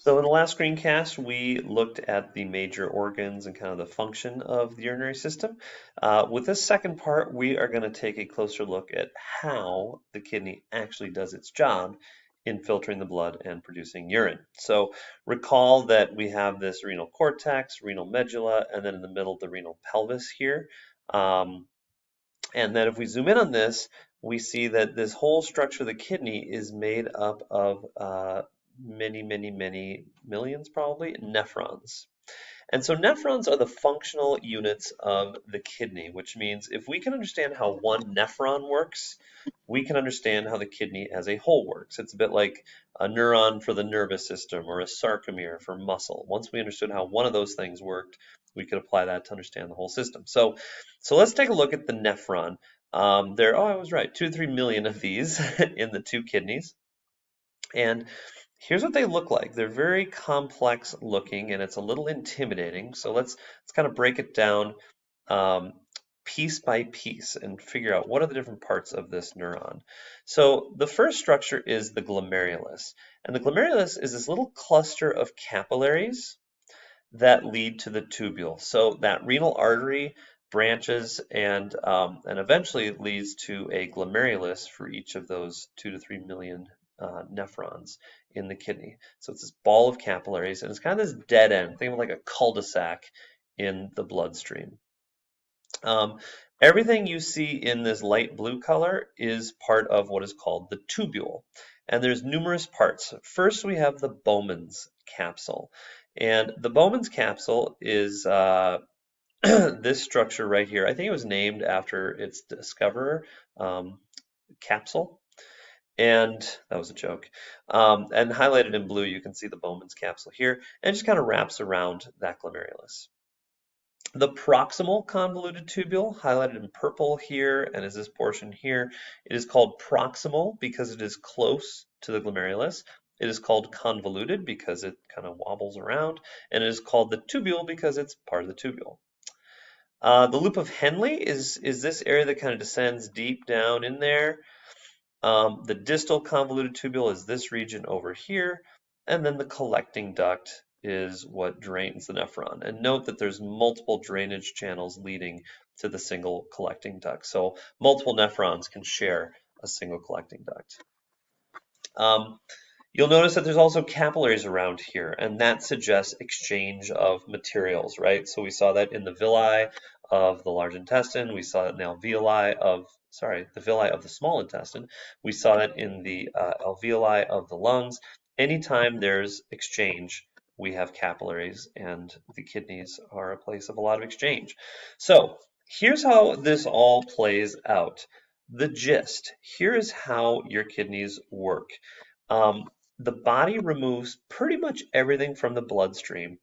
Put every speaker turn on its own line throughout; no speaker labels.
So in the last screencast, we looked at the major organs and kind of the function of the urinary system. With this second part, we are going to take a closer look at how the kidney actually does its job in filtering the blood and producing urine. So recall that we have this renal cortex, renal medulla, and then in the middle, the renal pelvis here. Um, and then if we zoom in on this, we see that this whole structure of the kidney is made up of many millions, probably, nephrons. And so nephrons are the functional units of the kidney, which means if we can understand how one nephron works, we can understand how the kidney as a whole works. It's a bit like a neuron for the nervous system or a sarcomere for muscle. Once we understood how one of those things worked, we could apply that to understand the whole system. So let's take a look at the nephron. I was right, 2 to 3 million of these in the two kidneys. And here's what they look like. They're very complex looking and it's a little intimidating. So let's kind of break it down piece by piece and figure out what are the different parts of this neuron. So the first structure is the glomerulus. And the glomerulus is this little cluster of capillaries that lead to the tubule. So that renal artery branches and eventually leads to a glomerulus for each of those 2 to 3 million nephrons in the kidney. So it's this ball of capillaries, and it's kind of this dead end. Think of it like a cul-de-sac in the bloodstream. Everything you see in this light blue color is part of what is called the tubule. And there's numerous parts. First, we have the Bowman's capsule. And the Bowman's capsule is this structure right here. I think it was named after its discoverer, Capsule. And that was a joke. And highlighted in blue, you can see the Bowman's capsule here, and it just kind of wraps around that glomerulus. The proximal convoluted tubule, highlighted in purple here, and is this portion here, it is called proximal because it is close to the glomerulus. It is called convoluted because it kind of wobbles around, and it is called the tubule because it's part of the tubule. The loop of Henle is this area that kind of descends deep down in there. The distal convoluted tubule is this region over here, and then the collecting duct is what drains the nephron. And note that there's multiple drainage channels leading to the single collecting duct. So multiple nephrons can share a single collecting duct. You'll notice that there's also capillaries around here, and that suggests exchange of materials, right? So we saw that in the villi of the large intestine. We saw it in the alveoli of, the villi of the small intestine. We saw it in the alveoli of the lungs. Anytime there's exchange, we have capillaries, and the kidneys are a place of a lot of exchange. So here's how this all plays out. The gist. Here is how your kidneys work. The body removes pretty much everything from the bloodstream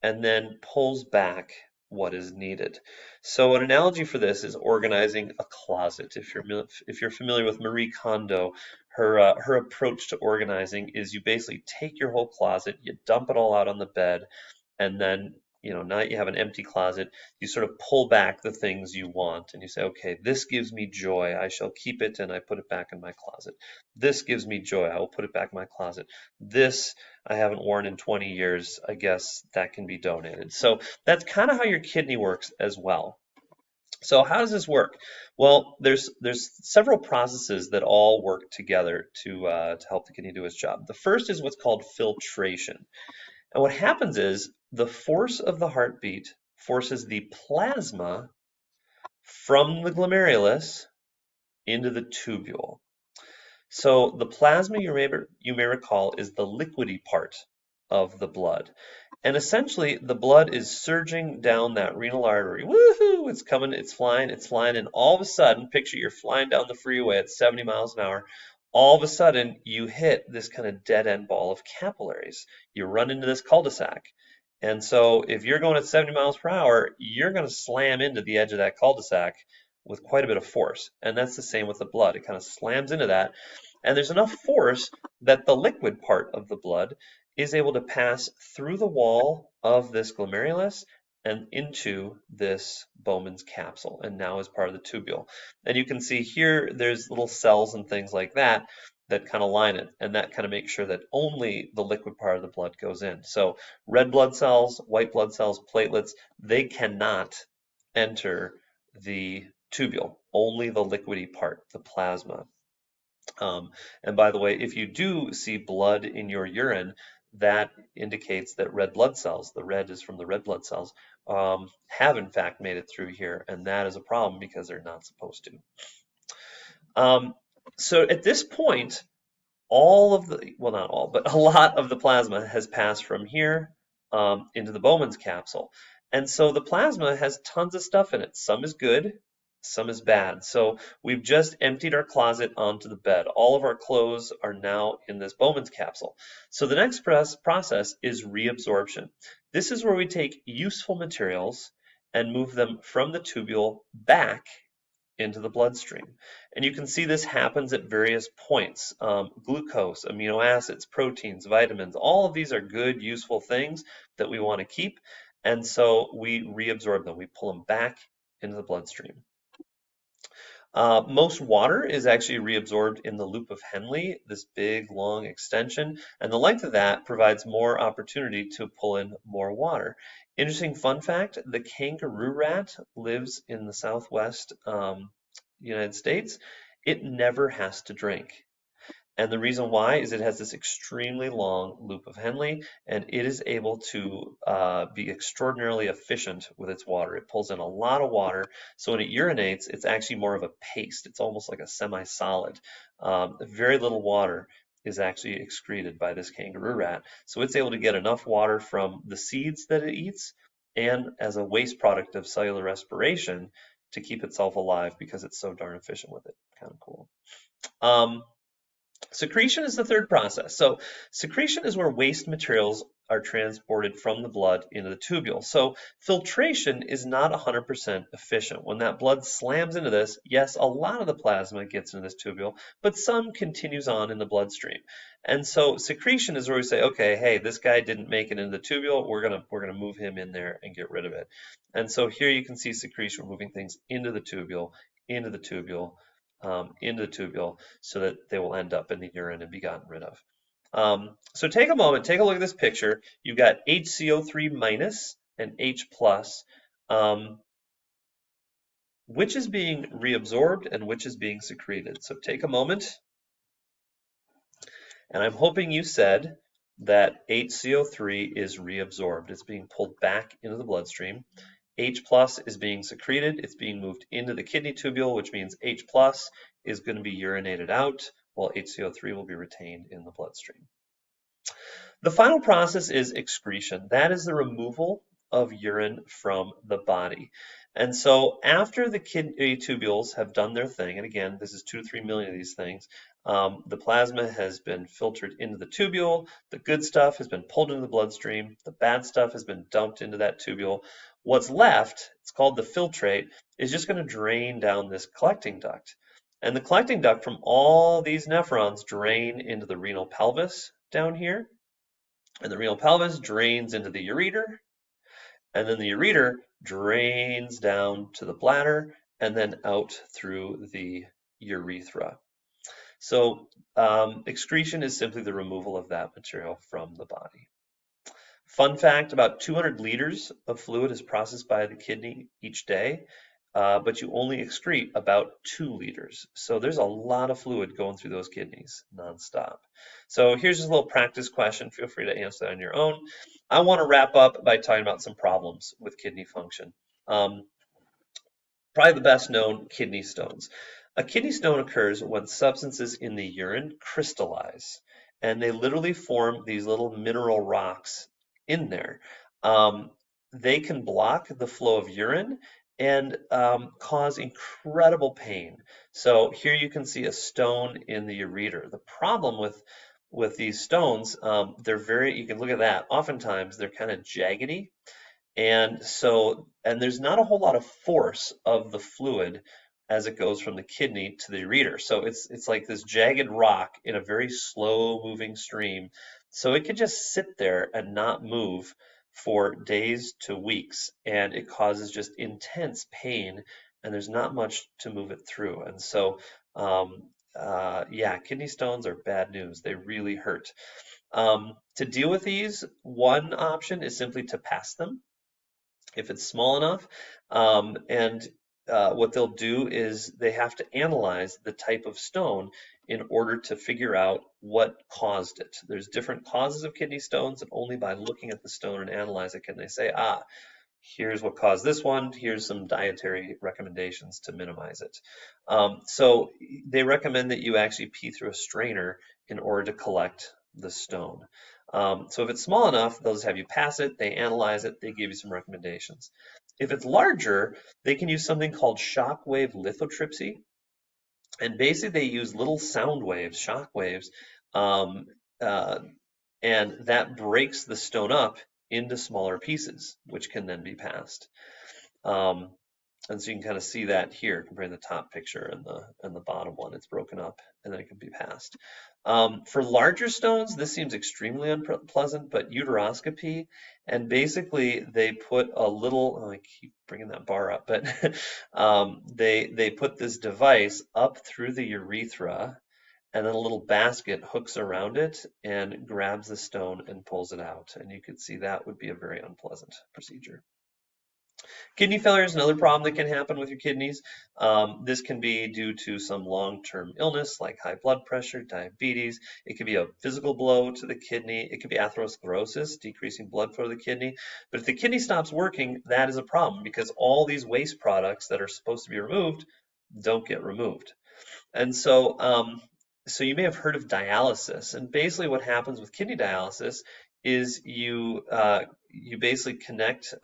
and then pulls back what is needed. So an analogy for this is organizing a closet. If you're familiar with Marie Kondo, her approach to organizing is you basically take your whole closet, you dump it all out on the bed, and then now that you have an empty closet, you sort of pull back the things you want and you say, okay, this gives me joy. I shall keep it and I put it back in my closet. This gives me joy. I will put it back in my closet. This I haven't worn in 20 years. I guess that can be donated. So that's kind of how your kidney works as well. So how does this work? Well, there's several processes that all work together to help the kidney do its job. The first is what's called filtration. And what happens is the force of the heartbeat forces the plasma from the glomerulus into the tubule. So the plasma, you may recall, is the liquidy part of the blood. And essentially, the blood is surging down that renal artery. Woohoo! It's coming, it's flying, and all of a sudden, picture you're flying down the freeway at 70 miles an hour. All of a sudden, you hit this kind of dead end ball of capillaries. You run into this cul-de-sac. And so if you're going at 70 miles per hour, you're going to slam into the edge of that cul-de-sac with quite a bit of force. And that's the same with the blood. It kind of slams into that. And there's enough force that the liquid part of the blood is able to pass through the wall of this glomerulus and into this Bowman's capsule, and now is part of the tubule. And you can see here, there's little cells and things like that that kind of line it, and that kind of makes sure that only the liquid part of the blood goes in. So red blood cells, white blood cells, platelets, they cannot enter the tubule, only the liquidy part, the plasma. And by the way, if you do see blood in your urine, that indicates that red blood cells, the red is from the red blood cells, have in fact made it through here, and that is a problem because they're not supposed to. So at this point, all of the, well, not all, but a lot of the plasma has passed from here into the Bowman's capsule. And so the plasma has tons of stuff in it. Some is good, some is bad. So we've just emptied our closet onto the bed. All of our clothes are now in this Bowman's capsule. So the next process is reabsorption. This is where we take useful materials and move them from the tubule back into the bloodstream. And you can see this happens at various points. Glucose, amino acids, proteins, vitamins, all of these are good, useful things that we want to keep. And so we reabsorb them. We pull them back into the bloodstream. Most water is actually reabsorbed in the loop of Henle, this big, long extension, and the length of that provides more opportunity to pull in more water. Interesting fun fact, the kangaroo rat lives in the southwest United States. It never has to drink. And the reason why is it has this extremely long loop of Henle, and it is able to be extraordinarily efficient with its water. It pulls in a lot of water, so when it urinates, it's actually more of a paste. It's almost like a semi-solid. Very little water is actually excreted by this kangaroo rat, so it's able to get enough water from the seeds that it eats and as a waste product of cellular respiration to keep itself alive because it's so darn efficient with it. Kind of cool. Secretion is the third process. So secretion is where waste materials are transported from the blood into the tubule. So filtration is not 100% efficient. When that blood slams into this, yes, a lot of the plasma gets into this tubule, but some continues on in the bloodstream. And so secretion is where we say, okay, hey, this guy didn't make it into the tubule. We're gonna move him in there and get rid of it. And so here you can see secretion moving things into the tubule, into the tubule, into the tubule so that they will end up in the urine and be gotten rid of. So take a moment, take a look at this picture. You've got HCO3 minus and H plus. Which is being reabsorbed and which is being secreted? So take a moment. And I'm hoping you said that HCO3 is reabsorbed. It's being pulled back into the bloodstream. H plus is being secreted. It's being moved into the kidney tubule, which means H plus is going to be urinated out, while HCO3 will be retained in the bloodstream. The final process is excretion. That is the removal of urine from the body. And so after the kidney tubules have done their thing, and again, this is 2 to 3 million of these things, the plasma has been filtered into the tubule, the good stuff has been pulled into the bloodstream, the bad stuff has been dumped into that tubule. What's left, it's called the filtrate, is just going to drain down this collecting duct. And the collecting duct from all these nephrons drain into the renal pelvis down here. And the renal pelvis drains into the ureter. And then the ureter drains down to the bladder and then out through the urethra. So excretion is simply the removal of that material from the body. Fun fact, about 200 liters of fluid is processed by the kidney each day, but you only excrete about 2 liters. So there's a lot of fluid going through those kidneys nonstop. So here's just a little practice question. Feel free to answer that on your own. I want to wrap up by talking about some problems with kidney function. Probably the best known, kidney stones. A kidney stone occurs when substances in the urine crystallize, and they literally form these little mineral rocks in there. They can block the flow of urine and cause incredible pain. So here you can see a stone in the ureter. The problem with these stones, you can look at that. Oftentimes they're kind of jaggedy. And there's not a whole lot of force of the fluid as it goes from the kidney to the ureter. So it's like this jagged rock in a very slow moving stream. So it could just sit there and not move for days to weeks, and it causes just intense pain, and there's not much to move it through. And so yeah, kidney stones are bad news. They really hurt. To deal with these, one option is simply to pass them if it's small enough. And what they'll do is they have to analyze the type of stone in order to figure out what caused it. There's different causes of kidney stones, and only by looking at the stone and analyze it can they say, ah, here's what caused this one, here's some dietary recommendations to minimize it. So they recommend that you actually pee through a strainer in order to collect the stone. So if it's small enough, they'll just have you pass it, they analyze it, they give you some recommendations. If it's larger, they can use something called shockwave lithotripsy. And basically they use little sound waves, shock waves, um, uh, and that breaks the stone up into smaller pieces, which can then be passed. Um, and so you can kind of see that here, comparing the top picture and the bottom one. It's broken up and then it can be passed. For larger stones, this seems extremely unpleasant, but uteroscopy, and basically they put a little, oh, I keep bringing that bar up, but they put this device up through the urethra, and then a little basket hooks around it and grabs the stone and pulls it out. And you could see that would be a very unpleasant procedure. Kidney failure is another problem that can happen with your kidneys. This can be due to some long-term illness like high blood pressure, diabetes. It could be a physical blow to the kidney. It could be atherosclerosis, decreasing blood flow to the kidney. But if the kidney stops working, that is a problem because all these waste products that are supposed to be removed don't get removed. And so you may have heard of dialysis. And basically what happens with kidney dialysis is you basically connect,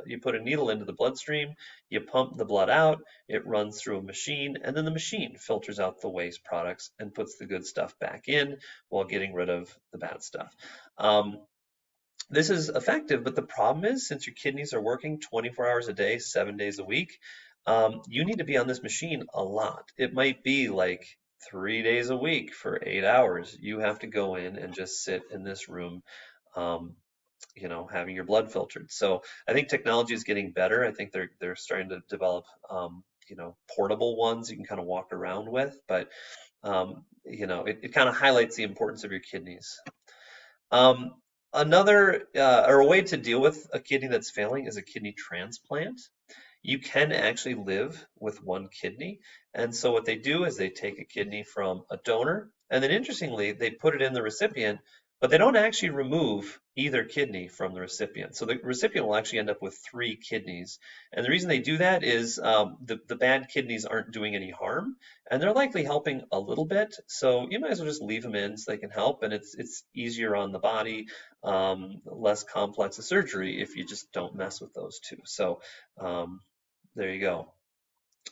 you put a needle into the bloodstream, you pump the blood out, it runs through a machine, and then the machine filters out the waste products and puts the good stuff back in while getting rid of the bad stuff. This is effective, but the problem is, since your kidneys are working 24 hours a day, 7 days a week, you need to be on this machine a lot. It might be like 3 days a week for 8 hours. You have to go in and just sit in this room, um, having your blood filtered. So I think technology is getting better. I think they're starting to develop, portable ones you can kind of walk around with, but it kind of highlights the importance of your kidneys. Another or a way to deal with a kidney that's failing is a kidney transplant. You can actually live with one kidney. And so what they do is they take a kidney from a donor, and then interestingly, they put it in the recipient, but they don't actually remove either kidney from the recipient. So the recipient will actually end up with 3 kidneys. And the reason they do that is the bad kidneys aren't doing any harm, and they're likely helping a little bit. So you might as well just leave them in so they can help, and it's easier on the body, less complex a surgery if you just don't mess with those two. So there you go.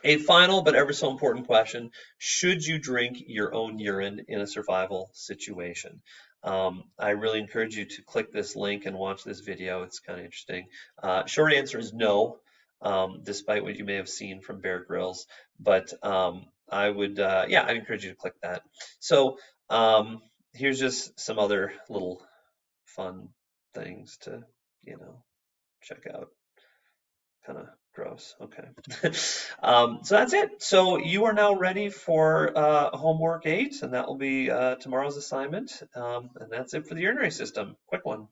A final but ever so important question: should you drink your own urine in a survival situation? I really encourage you to click this link and watch this video. It's kind of interesting. Short answer is no, despite what you may have seen from Bear Grylls. But I'd encourage you to click that. So here's just some other little fun things to, check out. Kind of gross. Okay. So that's it. So you are now ready for homework 8, and that will be tomorrow's assignment. And that's it for the urinary system. Quick one.